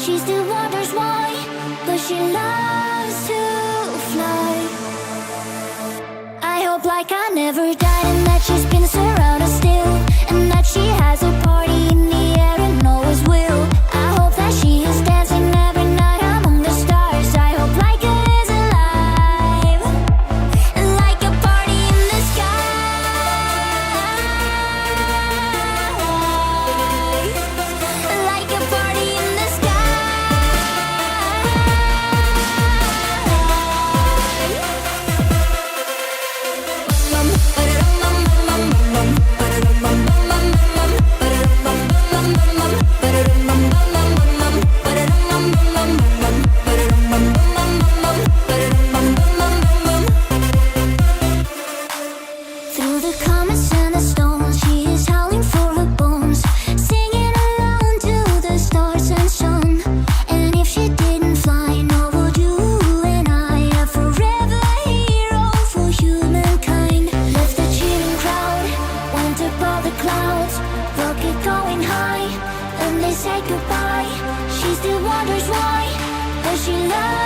She still wonders why, but she loves to fly. I hope Laika never died, and that she spins around us still, and that she has a party in the air and always will. I hope that she is dancing every night among the stars. I hope Laika is alive, like a party in the sky, like a party in the sky. Through the comets and the stones, she is howling for her bones, singing along to the stars and sun. And if she didn't fly, nor would you and I, a forever hero for humankind. Left the cheering crowd, went above the clouds, rocket going high, and they said goodbye. She still wonders why, but she loves